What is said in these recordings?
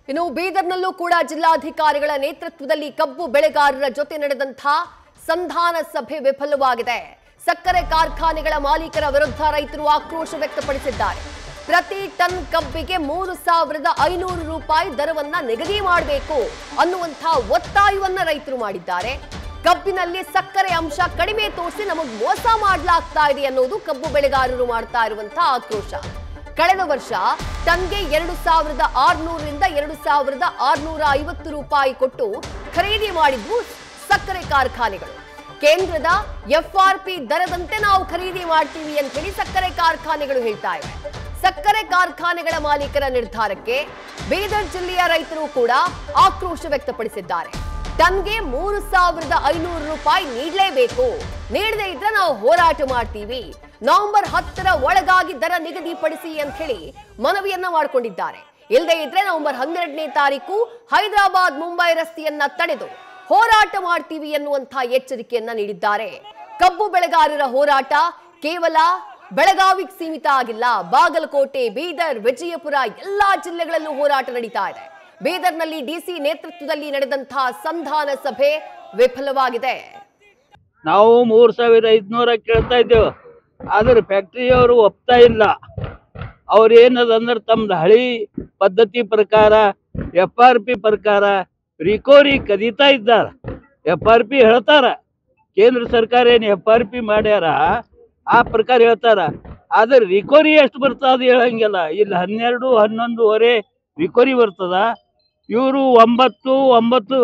ಇನ್ನು ಬೀದರ್ನಲ್ಲೂ ಕೂಡ ಜಿಲ್ಲಾಧಿಕಾರಿಗಳ ನೇತೃತ್ವದಲ್ಲಿ ಕಬ್ಬು ಬೆಳೆಗಾರರ ಜೊತೆ ನಡೆದಂತಹ ಸಂಧಾನ ಸಭೆ ವಿಫಲವಾಗಿದೆ. ಸಕ್ಕರೆ ಕಾರ್ಖಾನೆಗಳ ಮಾಲೀಕರ ವಿರುದ್ಧ ರೈತರು ಆಕ್ರೋಶ ವ್ಯಕ್ತಪಡಿಸಿದ್ದಾರೆ. ಪ್ರತಿ ಟನ್ ಕಬ್ಬಿಗೆ 3,500 ರೂಪಾಯಿ ದರವನ್ನ ನಿಗದಿ ಮಾಡಬೇಕು ಅನ್ನುವಂತಹ ಒತ್ತಾಯವನ್ನ ರೈತರು ಮಾಡಿದ್ದಾರೆ. ಕಬ್ಬಿನಲ್ಲಿ ಸಕ್ಕರೆ ಅಂಶ ಕಡಿಮೆ ತೋರಿಸಿ ನಮಗೆ ಮೋಸ ಮಾಡಲಾಗ್ತಾ ಇದೆ ಅನ್ನೋದು ಕಬ್ಬು ಬೆಳೆಗಾರರು ಮಾಡ್ತಾ ಇರುವಂತಹ ಆಕ್ರೋಶ. ಕಳೆದ ವರ್ಷ ಟನ್ಗೆ 2,600 ರಿಂದ 2,650 ರೂಪಾಯಿ ಕೊಟ್ಟು ಖರೀದಿ ಮಾಡಿದ್ವು ಸಕ್ಕರೆ ಕಾರ್ಖಾನೆಗಳು. ಕೇಂದ್ರದ FRP ದರದಂತೆ ನಾವು ಖರೀದಿ ಮಾಡ್ತೀವಿ ಅಂತ ಹೇಳಿ ಸಕ್ಕರೆ ಕಾರ್ಖಾನೆಗಳು ಹೇಳ್ತಾ ಇವೆ. ಸಕ್ಕರೆ ಕಾರ್ಖಾನೆಗಳ ಮಾಲೀಕರ ನಿರ್ಧಾರಕ್ಕೆ ಬೀದರ್ ಜಿಲ್ಲೆಯ ರೈತರು ಕೂಡ ಆಕ್ರೋಶ ವ್ಯಕ್ತಪಡಿಸಿದ್ದಾರೆ. ಟನ್ಗೆ 3,500 ರೂಪಾಯಿ ನೀಡಲೇಬೇಕು, ನೀಡದೇ ಇದ್ರೆ ನಾವು ಹೋರಾಟ ಮಾಡ್ತೀವಿ, ನವೆಂಬರ್ 10ರ ಒಳಗಾಗಿ ದರ ನಿಗದಿಪಡಿಸಿ ಅಂತ ಹೇಳಿ ಮನವಿಯನ್ನ ಮಾಡಿಕೊಂಡಿದ್ದಾರೆ. ಇಲ್ಲದೇ ಇದ್ರೆ ನವೆಂಬರ್ 12ನೇ ತಾರೀಕು ಹೈದರಾಬಾದ್ ಮುಂಬೈ ರಸ್ತೆಯನ್ನ ತಡೆದು ಹೋರಾಟ ಮಾಡ್ತೀವಿ ಎನ್ನುವಂತಹ ಎಚ್ಚರಿಕೆಯನ್ನ ನೀಡಿದ್ದಾರೆ. ಕಬ್ಬು ಬೆಳೆಗಾರರ ಹೋರಾಟ ಕೇವಲ ಬೆಳಗಾವಿಗೆ ಸೀಮಿತ ಆಗಿಲ್ಲ. ಬಾಗಲಕೋಟೆ, ಬೀದರ್, ವಿಜಯಪುರ ಎಲ್ಲಾ ಜಿಲ್ಲೆಗಳಲ್ಲೂ ಹೋರಾಟ ನಡೀತಾ ಇದೆ. ಬೀದರ್ನಲ್ಲಿ ಡಿಸಿ ನೇತೃತ್ವದಲ್ಲಿ ನಡೆದಂತಹ ಸಂಧಾನ ಸಭೆ ವಿಫಲವಾಗಿದೆ. ನಾವು 3,500 ಕೇಳ್ತಾ ಇದ್ದೇವೆ, ಆದ್ರೆ ಫ್ಯಾಕ್ಟರಿಯವರು ಒಪ್ತಾ ಇಲ್ಲ. ಅವ್ರೇನದಂದ್ರೆ ತಮ್ದು ಹಳಿ ಪದ್ಧತಿ ಪ್ರಕಾರ FRP ಪ್ರಕಾರ ರಿಕವರಿ ಕದೀತಾ ಇದ್ದಾರ. FRP ಹೇಳ್ತಾರ, ಕೇಂದ್ರ ಸರ್ಕಾರ ಏನು FRP ಮಾಡ್ಯಾರ ಆ ಪ್ರಕಾರ ಹೇಳ್ತಾರ. ಆದ್ರೆ ರಿಕವರಿ ಎಷ್ಟು ಬರ್ತದ ಅದು ಹೇಳಂಗಿಲ್ಲ. ಇಲ್ಲಿ 12-11.5 ರಿಕವರಿ ಬರ್ತದ, ಇವರು 9-9.5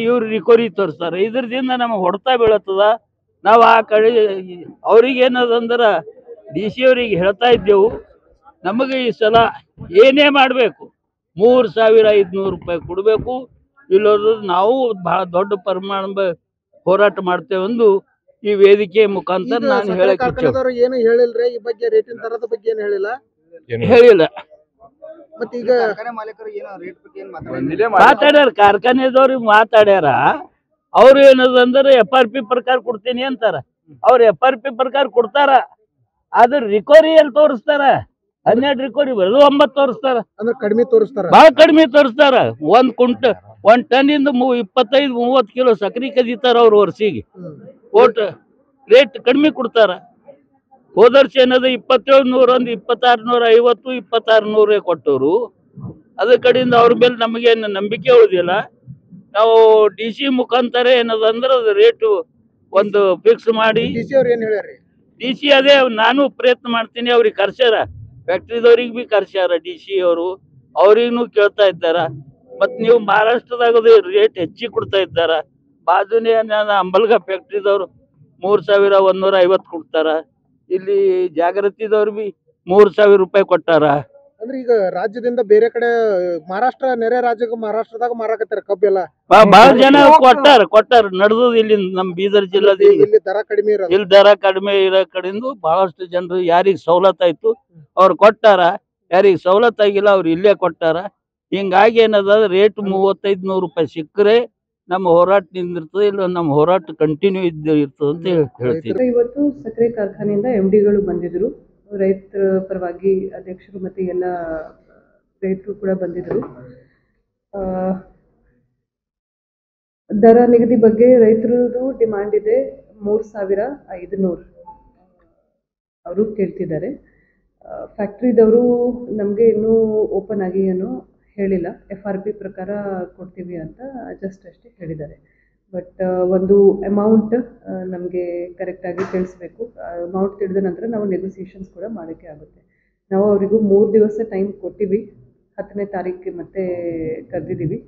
ಇವ್ರು ರಿಕವರಿ ತೋರಿಸ್ತಾರೆ. ಇದ್ರದಿಂದ ನಮಗೆ ಹೊಡೆತ ಬೀಳತ್ತದ. ನಾವು ಆ ಕಡೆ ಅವ್ರಿಗೇನದಂದ್ರೆ DC ಅವ್ರಿಗೆ ಹೇಳ್ತಾ ಇದ್ದೆವು, ನಮಗೆ ಈ ಸಲ ಏನೇ ಮಾಡಬೇಕು 3,500 ರೂಪಾಯಿ ಕೊಡಬೇಕು, ಇಲ್ಲೋದು ನಾವು ಬಹಳ ದೊಡ್ಡ ಪ್ರಮಾಣ ಹೋರಾಟ ಮಾಡ್ತೇವೆಂದು ಈ ವೇದಿಕೆ ಮುಖಾಂತರ ನಾನು ಹೇಳಕ್ಕೆ ಏನು ಹೇಳಿಲ್ರಿ. ಈ ಬಗ್ಗೆ ರೇಟಿನ ದರದ ಬಗ್ಗೆ ಏನು ಹೇಳಿಲ್ಲ. ಮತ್ತೆ ಈಗ ಮಾತಾಡ್ಯಾರ, ಕಾರ್ಖಾನೆದವ್ರಿಗೆ ಮಾತಾಡ್ಯಾರ. ಅವ್ರು ಏನದಂದ್ರೆ FRP ಪ್ರಕಾರ ಕೊಡ್ತೀನಿ ಅಂತಾರ. ಅವ್ರು FRP ಪ್ರಕಾರ ಕೊಡ್ತಾರ, ಆದ್ರೆ ರಿಕವರಿ ಎಲ್ಲಿ ತೋರಿಸ್ತಾರ? 12 ರಿಕವರಿ ಬರೋದು 9 ತೋರಿಸ್ತಾರ. ಅಂದ್ರೆ ಕಡಿಮೆ ತೋರಿಸ್ತಾರ, ಬಹಳ ಕಡಿಮೆ ತೋರಿಸ್ತಾರ. 1 ಟನ್ನಿಂದ 25-30 ಕಿಲೋ ಸಕ್ರಿ ಕದೀತಾರ ಅವ್ರು ವರ್ಷಿಗೆ. ಓಟ್ ರೇಟ್ ಕಡಿಮೆ ಕೊಡ್ತಾರ. ಹೋದ ವರ್ಷ ಏನದ 2,700 2,650 2,600 ಕೊಟ್ಟವರು. ಅದ್ರ ಕಡೆಯಿಂದ ಅವ್ರ ಮೇಲೆ ನಮಗೇನು ನಂಬಿಕೆ ಉಳಿದಿಲ್ಲ. ನಾವು DC ಮುಖಾಂತರ ಏನದಂದ್ರೆ ಅದು ರೇಟು ಒಂದು ಫಿಕ್ಸ್ ಮಾಡಿ DC ಅವ್ರು ಏನ್ ಹೇಳ್ಯಾರಿ? DC ಅದೇ ನಾನು ಪ್ರಯತ್ನ ಮಾಡ್ತೀನಿ. ಅವ್ರಿಗೆ ಕರ್ಸ್ಯಾರ, ಫ್ಯಾಕ್ಟ್ರಿದವ್ರಿಗೆ ಬಿ ಕರ್ಸ್ಯಾರ DC ಅವರು. ಅವ್ರಿಗೂ ಕೇಳ್ತಾ ಇದ್ದಾರ. ಮತ್ ನೀವು ಮಹಾರಾಷ್ಟ್ರದಾಗ ರೇಟ್ ಹೆಚ್ಚಿಗೆ ಕೊಡ್ತಾ ಇದ್ದಾರ. ಬಾಜುನೇ ಅಂಬಲ್ಗ ಫ್ಯಾಕ್ಟ್ರಿದವ್ರು 3,150 ಕೊಡ್ತಾರ. ಇಲ್ಲಿ ಜಾಗೃತಿದವ್ರು ಬಿ 3,000 ರೂಪಾಯಿ ಕೊಟ್ಟಾರ. ಅಂದ್ರೆ ಈಗ ರಾಜ್ಯದಿಂದ ಬೇರೆ ಕಡೆ ಮಹಾರಾಷ್ಟ್ರ, ನೆರೆ ರಾಜ್ಯಕ್ಕೆ ಮಹಾರಾಷ್ಟ್ರದಾಗ ಮಾರಾಕತ್ತಾರ ಕಬ್ಬೆಲ್ಲ. ಬಹಳ ಜನ ಕೊಟ್ಟಾರ ನಡೆದು. ಇಲ್ಲಿ ನಮ್ ಬೀದರ್ ಜಿಲ್ಲಾದಿಂದ ಇಲ್ಲಿ ದರ ಕಡಿಮೆ ಇರೋದು, ಇಲ್ಲಿ ದರ ಕಡಿಮೆ ಇರೋ ಕಡೆಯಿಂದ ಬಹಳಷ್ಟು ಜನರು ಯಾರಿಗ್ ಸವಲತ್ತು ಆಯ್ತು ಅವ್ರು ಕೊಟ್ಟಾರ, ಯಾರಿಗ್ ಸವಲತ್ತು ಆಗಿಲ್ಲ ಅವ್ರು ಇಲ್ಲೇ ಕೊಟ್ಟಾರ. ಹಿಂಗಾಗಿ ಏನದ ರೇಟ್ 3,500 ರೂಪಾಯಿ ಸಿಕ್ಕರೆ ನಮ್ಮ ಹೋರಾಟ ನಿಂದಿರ್ತದೆ, ಇಲ್ಲ ನಮ್ಮ ಹೋರಾಟ ಕಂಟಿನ್ಯೂ ಇರ್ತದೆ ಅಂತ ಹೇಳ್ತೀವಿ. ಇವತ್ತು ಸಕ್ಕರೆ ಕಾರ್ಖಾನೆಯಿಂದ MDಗಳು ಬಂದಿದ್ರು, ರೈತರ ಪರವಾಗಿ ಅಧ್ಯಕ್ಷರು ಮತ್ತೆ ಎಲ್ಲ ರೈತರು ಕೂಡ ಬಂದಿದ್ರು. ದರ ನಿಗದಿ ಬಗ್ಗೆ ರೈತರದು ಡಿಮಾಂಡ್ ಇದೆ 3,500 ಅವರು ಕೇಳ್ತಿದ್ದಾರೆ. ಫ್ಯಾಕ್ಟ್ರಿದವರು ನಮಗೆ ಇನ್ನೂ ಓಪನ್ ಆಗಿ ಏನು ಹೇಳಿಲ್ಲ, FRP ಪ್ರಕಾರ ಕೊಡ್ತೀವಿ ಅಂತ ಅಷ್ಟೇ ಹೇಳಿದ್ದಾರೆ. ಬಟ್ ಒಂದು ಅಮೌಂಟ್ ನಮಗೆ ಕರೆಕ್ಟಾಗಿ ತಿಳಿಸ್ಬೇಕು. ಅಮೌಂಟ್ ತಿಳಿದ ನಂತರ ನಾವು ನೆಗೋಸಿಯೇಷನ್ಸ್ ಕೂಡ ಮಾಡೋಕ್ಕೆ ಆಗುತ್ತೆ. ನಾವು ಅವರಿಗೂ 3 ದಿವಸ ಟೈಮ್ ಕೊಟ್ಟಿವಿ. 10ನೇ ತಾರೀಕಿಗೆ ಮತ್ತೆ ಕರೆದಿದ್ದೀವಿ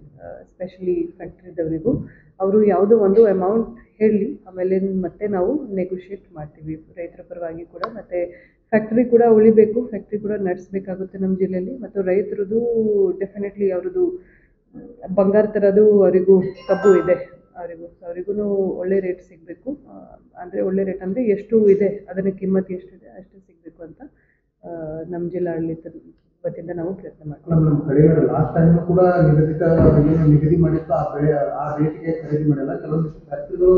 ಸ್ಪೆಷಲಿ ಫ್ಯಾಕ್ಟ್ರಿದವರಿಗೂ. ಅವರು ಯಾವುದೋ ಒಂದು ಅಮೌಂಟ್ ಹೇಳಲಿ, ಆಮೇಲೆ ಮತ್ತೆ ನಾವು ನೆಗೋಷಿಯೇಟ್ ಮಾಡ್ತೀವಿ ರೈತರ ಪರವಾಗಿ ಕೂಡ. ಮತ್ತು ಫ್ಯಾಕ್ಟ್ರಿ ಕೂಡ ಉಳಿಬೇಕು, ಫ್ಯಾಕ್ಟ್ರಿ ಕೂಡ ನಡೆಸಬೇಕಾಗುತ್ತೆ ನಮ್ಮ ಜಿಲ್ಲೆಯಲ್ಲಿ. ಮತ್ತು ರೈತರದ್ದು ಡೆಫಿನೆಟ್ಲಿ ಅವ್ರದ್ದು ಬಂಗಾರ ಥರದ್ದು ಅವರಿಗೂ ಕಬ್ಬು ಇದೆ. ಅವರಿಗೂ ಒಳ್ಳೆ ರೇಟ್ ಸಿಗಬೇಕು. ಅಂದರೆ ಒಳ್ಳೆ ರೇಟ್ ಅಂದರೆ ಎಷ್ಟು ಇದೆ ಅದನ್ನ ಕಿಮ್ಮತ್ತು ಎಷ್ಟಿದೆ ಅಷ್ಟು ಸಿಗಬೇಕು ಅಂತ ನಮ್ಮ ಜಿಲ್ಲಾಡಳಿತ ವತಿಯಿಂದ ನಾವು ಪ್ರಯತ್ನ ಮಾಡ್ತೀವಿ. ಲಾಸ್ಟ್ ಟೈಮ್ ಕೂಡ ನಿಗದಿ ಮಾಡಿತ್ತು ಆ ರೇಟ್ಗೆ ಖರೀದಿ ಮಾಡಿಲ್ಲ. ಕೆಲವೊಂದಿಷ್ಟು ಫ್ಯಾಕ್ಟ್ರಿಗಳು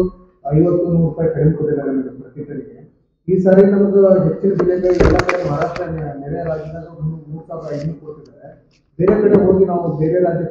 50-100 ರೂಪಾಯಿ ಕಡಿಮೆ ಕೊಟ್ಟಿದ್ದಾರೆ ನಮಗೆ ಪ್ರತಿ ಟನ್ಗೆ. ಈ ಸಾರಿ ನಮ್ಗೆ ಹೆಚ್ಚಿನ ಬೆಲೆಗೆ ಎಲ್ಲ ಕಡೆ ಮಹಾರಾಷ್ಟ್ರ ನೆರೆ ರಾಜ್ಯದಾಗ 3,500 ಕೊಟ್ಟಿದ್ದಾರೆ. ಬೇರೆ ಕಡೆ ಹೋಗಿ ನಾವು ಬೇರೆ ರಾಜ್ಯ